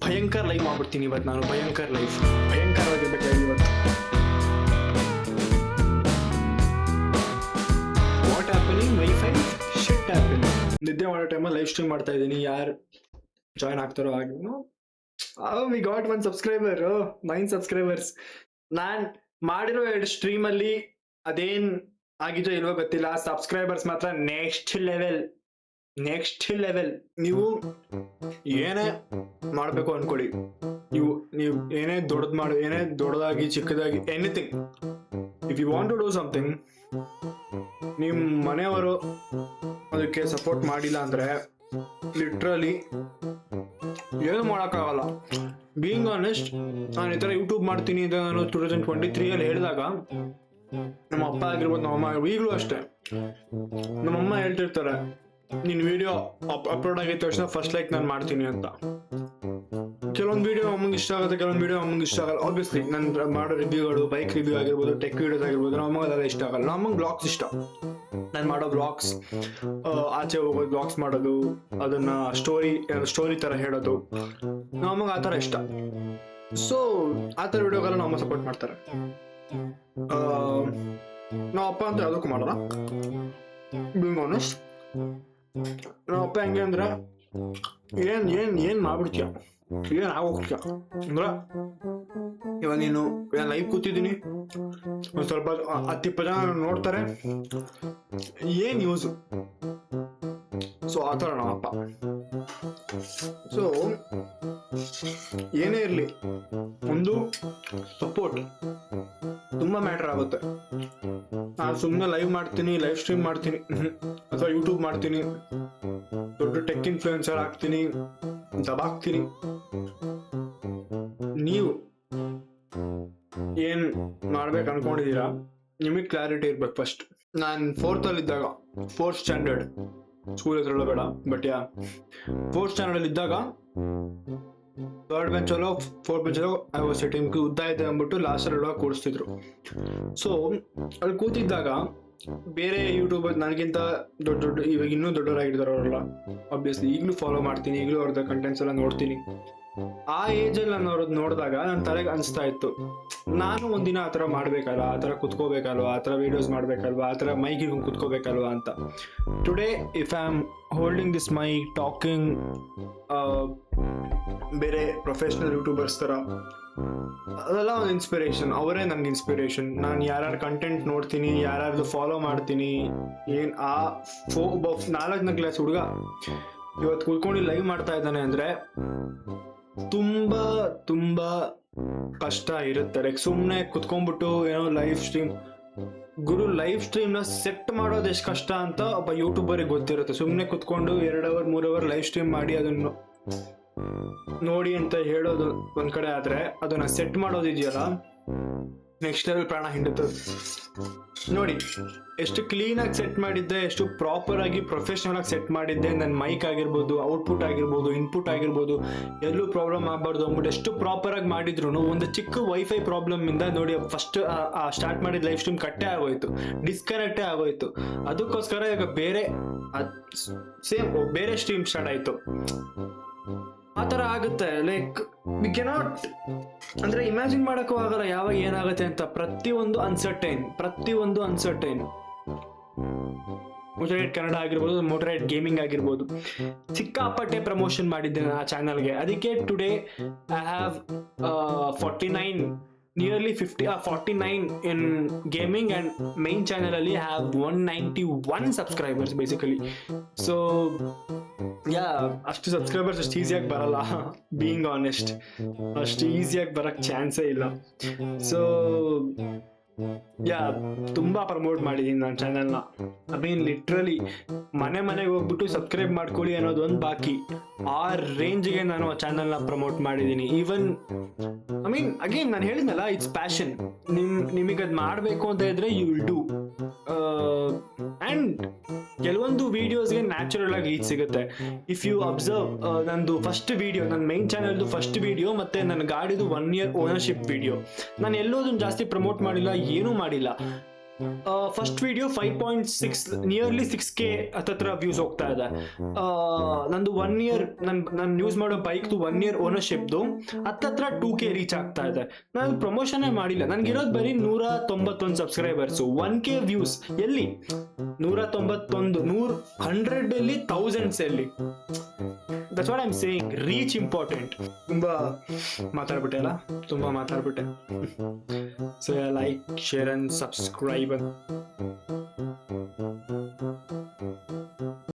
ಭಯಂಕರ ಲೈವ್ ಮಾಡ್ಬಿಡ್ತೀನಿ ಇವತ್ತು. ನಾನು ಭಯಂಕರವಾಗಿರ್ಬೇಕು ಲೈವ್ ಇವತ್ತು. What happening? Wifi shit happening. ನಿದ್ದೆ ಮಾಡೋ ಟೈಮಲ್ಲಿ ಲೈವ್ ಸ್ಟ್ರೀಮ್ ಮಾಡ್ತಾ ಇದ್ದೀನಿ. ಯಾರು ಜಾಯ್ನ್ ಆಗ್ತಾರೋ ಆಗಿನೂ ವಿ ಗಾಟ್ 1 ಸಬ್ಸ್ಕ್ರೈಬರ್, 9 ಸಬ್ಸ್ಕ್ರೈಬರ್ಸ್. ನಾನ್ ಮಾಡಿರೋ 2 ಸ್ಟ್ರೀಮಲ್ಲಿ ಅದೇನ್ ಆಗಿದೋ ಇಲ್ವೋ ಗೊತ್ತಿಲ್ಲ, ಸಬ್ಸ್ಕ್ರೈಬರ್ಸ್ ಮಾತ್ರ ನೆಕ್ಸ್ಟ್ ಲೆವೆಲ್. ನೀವು ಏನೇ ಮಾಡಬೇಕು ಅನ್ಕೊಳ್ಳಿ, ನೀವು ಏನೇ ದೊಡ್ಡದಾಗಿ ಚಿಕ್ಕದಾಗಿ anything, if you want to do something, ನಿಮ್ಮ ಮನೆಯವರು ಅದಕ್ಕೆ ಸಪೋರ್ಟ್ ಮಾಡಿಲ್ಲ ಅಂದ್ರೆ ಲಿಟ್ರಲಿ ಏನು ಮಾಡೋಕ್ಕಾಗಲ್ಲ. ಬೀಯಿಂಗ್ ಆನೆಸ್ಟ್, ನಾನು ಈ ಥರ ಯೂಟ್ಯೂಬ್ ಮಾಡ್ತೀನಿ ಅಂತ ನಾನು 2023 ಹೇಳಿದಾಗ ನಮ್ಮ ಅಪ್ಪ ಆಗಿರ್ಬೋದು, ನಮ್ಮಮ್ಮ ಈಗಲೂ ಅಷ್ಟೇ, ನಮ್ಮಮ್ಮ ಹೇಳ್ತಿರ್ತಾರೆ, ನಿನ್ನ ವಿಡಿಯೋ ಅಪ್ಲೋಡ್ ಆಗಿದ ತಕ್ಷಣ ಫಸ್ಟ್ ಲೈಕ್ ನಾನು ಮಾಡ್ತೀನಿ ಅಂತ. ಕೆಲವೊಂದು ವಿಡಿಯೋ ಅಮ್ಮಂಗೆ ಇಷ್ಟ ಆಗುತ್ತೆ, ಕೆಲವೊಂದು ವಿಡಿಯೋ ಅಮ್ಮಂಗೆ ಇಷ್ಟ ಆಗಲ್ಲ. ಆಬ್ವಿಯಸ್ಲಿ ನಾನು ಮಾಡೋ ರಿವ್ಯೂಗಳು, ಬೈಕ್ ರಿವ್ಯೂ ಆಗಿರ್ಬೋದು, ಟೆಕ್ ವಿಡಿಯೋಸ್ ಆಗಿರ್ಬೋದು, ನಮ್ಮಂಗೆ ಅದೆಲ್ಲ ಇಷ್ಟ ಆಗಲ್ಲ. ನಮ್ಮಂಗೆ ಬ್ಲಾಗ್ಸ್ ಇಷ್ಟ. ನಾನು ಮಾಡೋ ಬ್ಲಾಗ್ಸ್, ಆಚೆ ಹೋಗೋದು ಬ್ಲಾಗ್ಸ್ ಮಾಡೋದು, ಅದನ್ನ ಸ್ಟೋರಿ ತರ ಹೇಳೋದು, ನಮಗೆ ಆ ಥರ ಇಷ್ಟ. ಸೊ ಆ ಥರ ವಿಡಿಯೋಗೆಲ್ಲ ನಮ್ಮ ಸಪೋರ್ಟ್ ಮಾಡ್ತಾರೆ. ನಮ್ಮ ಅಪ್ಪ ಅಂತ ಯಾವುದಕ್ಕೂ ಮಾಡಲ್ಲ. ಬೀಯಿಂಗ್ ಆನೆಸ್ಟ್, ನಮ್ಮ ಅಪ್ಪ ಹೆಂಗೆ ಅಂದ್ರೆ ಏನ್ ಮಾಡ್ಬಿಡ್ತೀಯ, ಏನ್ ಆಗೋಗ್ತೀಯ ಅಂದ್ರ, ಇವಾಗ ನೀನು ಲೈವ್ ಕೂತಿದ್ದೀನಿ, ಒಂದ್ ಸ್ವಲ್ಪ 10-20 ಜನ ನೋಡ್ತಾರೆ, ಏನ್ ಯೂಸ್? ಸೊ ಆ ಥರ ನಮ್ಮಪ್ಪ. ಸೊ ಏನೇ ಇರ್ಲಿ, ಒಂದು ಸಪೋರ್ಟ್ ತುಂಬಾ ಮ್ಯಾಟರ್ ಆಗುತ್ತೆ. ನಾನು ಸುಮ್ಮನೆ ಲೈವ್ ಸ್ಟ್ರೀಮ್ ಮಾಡ್ತೀನಿ ಅಥವಾ ಯೂಟ್ಯೂಬ್ ಮಾಡ್ತೀನಿ, ದೊಡ್ಡ ಟೆಕ್ ಇನ್ಫ್ಲೂಯೆನ್ಸರ್ ಆಗ್ತೀನಿ, ದಬಾಕ್ತೀನಿ. ನೀವು ಏನ್ ಮಾಡ್ಬೇಕು ಅನ್ಕೊಂಡಿದೀರಾ, ನಿಮಗೆ ಕ್ಲಾರಿಟಿ ಇರ್ಬೇಕು ಫಸ್ಟ್. ನಾನು 4th ಅಲ್ಲಿದ್ದಾಗ, 4th ಸ್ಟ್ಯಾಂಡರ್ಡ್, ಸ್ಕೂಲ್ ಹೆಸರು ಬೇಡ, ಬಟ್ 4th ಸ್ಟ್ಯಾಂಡರ್ಡ್ ಇದ್ದಾಗ 3rd ಬೆಂಚಲ್ಲೋ 4th ಬೆಂಚಲ್ಲೋ ಐ ವಾಸ್ ಸಿಟ್ಟಿಂಗ್, ಉದ್ದ ಇದೆ ಅಂದ್ಬಿಟ್ಟು ಲಾಸ್ಟ್ ಒಳಗೆ ಕೂರಿಸ್ತಿದ್ರು. ಸೊ ಅಲ್ಲಿ ಕೂತಿದ್ದಾಗ ಬೇರೆ ಯೂಟ್ಯೂಬರ್ ನನಗಿಂತ ದೊಡ್ಡ ಇವಾಗ ಇನ್ನೂ ದೊಡ್ಡವರಾಗಿರ್ತಾರೆ ಅವರೆಲ್ಲ, ಆಬ್ವಿಯಸ್ಲಿ ಈಗಲೂ ಫಾಲೋ ಮಾಡ್ತೀನಿ, ಈಗಲೂ ಅವ್ರದ್ದು ಕಂಟೆಂಟ್ಸ್ ಎಲ್ಲ ನೋಡ್ತೀನಿ. ಆ ಏಜಲ್ಲಿ ನಾನು ಅವ್ರದ್ದು ನೋಡಿದಾಗ ನನ್ನ ತಲೆಗೆ ಅನಿಸ್ತಾ ಇತ್ತು, ನಾನು ಒಂದಿನ ಆ ಥರ ಮಾಡ್ಬೇಕಲ್ವಾ, ಆ ಥರ ಕುತ್ಕೋಬೇಕಲ್ವಾ, ಆ ಥರ ವಿಡಿಯೋಸ್ ಮಾಡ್ಬೇಕಲ್ವಾ, ಆ ಥರ ಮೈಕಿಗೆ ಕುತ್ಕೋಬೇಕಲ್ವಾ ಅಂತ. Today if I am holding this mic, talking ಬೇರೆ ಪ್ರೊಫೆಷ್ನಲ್ ಯೂಟ್ಯೂಬರ್ಸ್ ಥರ, ಅದೆಲ್ಲ ಒಂದು ಇನ್ಸ್ಪಿರೇಷನ್. ಅವರೇ ನನಗೆ ಇನ್ಸ್ಪಿರೇಷನ್. ನಾನು ಯಾರ್ಯಾರು ಕಂಟೆಂಟ್ ನೋಡ್ತೀನಿ, ಯಾರ್ಯಾರ್ದು ಫಾಲೋ ಮಾಡ್ತೀನಿ, ಏನು ಆ 4ನೇ ಕ್ಲಾಸ್ ಹುಡುಗ ಇವತ್ತು ಕುತ್ಕೊಂಡು ಲೈವ್ ಮಾಡ್ತಾ ಇದ್ದಾನೆ ಅಂದರೆ ತುಂಬಾ ಕಷ್ಟ ಇರುತ್ತೆ. ಲೈಕ್ ಸುಮ್ಮನೆ ಕುತ್ಕೊಂಡ್ಬಿಟ್ಟು ಏನೋ ಲೈವ್ ಸ್ಟ್ರೀಮ್ನ ಸೆಟ್ ಮಾಡೋದು ಎಷ್ಟು ಕಷ್ಟ ಅಂತ ಒಬ್ಬ ಯೂಟ್ಯೂಬರಿಗೆ ಗೊತ್ತಿರುತ್ತೆ. ಸುಮ್ಮನೆ ಕುತ್ಕೊಂಡು 2 ಅವರ್ 3 ಅವರ್ ಲೈವ್ ಸ್ಟ್ರೀಮ್ ಮಾಡಿ ಅದನ್ನು ನೋಡಿ ಅಂತ ಹೇಳೋದು ಒಂದ್ ಕಡೆ ಆದ್ರೆ, ಅದನ್ನ ಸೆಟ್ ಮಾಡೋದಿದೆಯಲ್ಲ, ನೆಕ್ಸ್ಟ್ ಲೆವೆಲ್ ಪ್ರಾಣ ಹಿಂಡುತ್ತದೆ. ನೋಡಿ ಎಷ್ಟು ಕ್ಲೀನ್ ಆಗಿ ಸೆಟ್ ಮಾಡಿದ್ದೆ, ಎಷ್ಟು ಪ್ರಾಪರ್ ಆಗಿ ಪ್ರೊಫೆಷನಲ್ ಆಗಿ ಸೆಟ್ ಮಾಡಿದ್ದೆ. ನನ್ನ ಮೈಕ್ ಆಗಿರ್ಬೋದು, ಔಟ್ಪುಟ್ ಆಗಿರ್ಬೋದು, ಇನ್ಪುಟ್ ಆಗಿರ್ಬೋದು, ಎಲ್ಲೂ ಪ್ರಾಬ್ಲಮ್ ಆಗ್ಬಾರ್ದು ಅಂದ್ಬಿಟ್ಟು ಎಷ್ಟು ಪ್ರಾಪರ್ ಆಗಿ ಮಾಡಿದ್ರು ಒಂದು ಚಿಕ್ಕ ವೈಫೈ ಪ್ರಾಬ್ಲಮ್ ಇಂದ ನೋಡಿ ಫಸ್ಟ್ ಸ್ಟಾರ್ಟ್ ಮಾಡಿದ ಲೈವ್ ಸ್ಟ್ರೀಮ್ ಕಟ್ಟೆ ಆಗೋಯ್ತು, ಡಿಸ್ಕನೆಕ್ಟೇ ಆಗೋಯ್ತು. ಅದಕ್ಕೋಸ್ಕರ ಈಗ ಬೇರೆ ಸ್ಟ್ರೀಮ್ ಸ್ಟಾರ್ಟ್ ಆಯ್ತು. ಆ ಥರ ಆಗುತ್ತೆ. ಲೈಕ್ ವಿ ಕೆನಾಟ್ ಅಂದ್ರೆ ಇಮ್ಯಾಜಿನ್ ಮಾಡೋಕ್ಕೂ ಆಗಲ್ಲ ಯಾವಾಗ ಏನಾಗುತ್ತೆ ಅಂತ. ಪ್ರತಿಯೊಂದು ಅನ್ಸರ್ಟೈನ್. ಮೋಟರೇಟ್ ಕನ್ನಡ ಆಗಿರ್ಬೋದು, ಮೋಟರೇಟ್ ಗೇಮಿಂಗ್ ಆಗಿರ್ಬೋದು, ಸಿಕ್ಕಾಪಟ್ಟೆ ಪ್ರಮೋಷನ್ ಮಾಡಿದ್ದೆ ಆ ಚಾನಲ್ಗೆ. ಅದಕ್ಕೆ today I have 49 in gaming, and main channel ಅಲ್ಲಿ have 191 subscribers basically. So ಅಷ್ಟು ಸಬ್ಸ್ಕ್ರೈಬರ್ಸ್ ಅಷ್ಟು ಈಸಿಯಾಗಿ ಬರಲ್ಲ. ಬೀಯಿಂಗ್ ಆನೆಸ್ಟ್, ಅಷ್ಟು ಈಸಿಯಾಗಿ ಬರಕ್ಕೆ ಚಾನ್ಸೇ ಇಲ್ಲ. ಸೊ ತುಂಬಾ ಪ್ರಮೋಟ್ ಮಾಡಿದೀನಿ ನನ್ನ ಚಾನೆಲ್ನ. ಐ ಮೀನ್ ಲಿಟ್ರಲಿ ಮನೆಗೆ ಹೋಗ್ಬಿಟ್ಟು ಸಬ್ಸ್ಕ್ರೈಬ್ ಮಾಡ್ಕೊಳ್ಳಿ ಅನ್ನೋದು ಒಂದು ಬಾಕಿ, ಆ ರೇಂಜ್ಗೆ ನಾನು ಆ ಚಾನೆಲ್ನ ಪ್ರಮೋಟ್ ಮಾಡಿದ್ದೀನಿ. ಈವನ್ ಐ ಮೀನ್ ಅಗೇನ್ ನಾನು ಹೇಳಿದ್ನಲ್ಲ, ಇಟ್ಸ್ ಪ್ಯಾಷನ್. ನಿಮಗೆ ಅದು ಮಾಡಬೇಕು ಅಂತ ಇದ್ರೆ ಯು ವಿಲ್ ಡೂ. ಆ್ಯಂಡ್ ಕೆಲವೊಂದು ವಿಡಿಯೋಸ್ಗೆ ನ್ಯಾಚುರಲ್ ಆಗಿ ರೀಚ್ ಸಿಗುತ್ತೆ. ಇಫ್ ಯು ಅಬ್ಸರ್ವ್, ನಂದು ಫಸ್ಟ್ ವಿಡಿಯೋ, ನನ್ನ ಮೈನ್ ಚಾನಲ್ದು ಫಸ್ಟ್ ವಿಡಿಯೋ ಮತ್ತೆ ನನ್ನ ಗಾಡಿದು 1 year ಓನರ್ಶಿಪ್ ವಿಡಿಯೋ, ನಾನು ಎಲ್ಲೋದನ್ನು ಜಾಸ್ತಿ ಪ್ರಮೋಟ್ ಮಾಡಿಲ್ಲ, ಏನೂ ಮಾಡಿಲ್ಲ. ಫಸ್ಟ್ ವಿಡಿಯೋ 5.6 ನಿಯರ್ಲಿ 6K ಹತ್ತತ್ರ ವ್ಯೂಸ್ ಹೋಗ್ತಾ ಇದೆ. ನಂದು 1 year ನಾನು ಯೂಸ್ ಮಾಡೋ ಬೈಕ್ದು 1 year ಓನರ್ಶಿಪ್ದು ಹತ್ತತ್ರ 2K ರೀಚ್ ಆಗ್ತಾ ಇದೆ. ನಾನು ಪ್ರಮೋಷನ್ ಮಾಡಿಲ್ಲ, ನನ್ಗಿರೋದು ಬರೀ 191 ಸಬ್ಸ್ಕ್ರೈಬರ್ಸು, 1K ವ್ಯೂಸ್ ಎಲ್ಲಿ? 191 100 ಎಲ್ಲಿ, ಥೌಸಂಡ್ಸ್ ಎಲ್ಲಿ? That's what I am saying, reach important. ತುಂಬಾ ಮಾತಾಡ್ಬಿಟ್ಟೆ. So like, share and subscribe.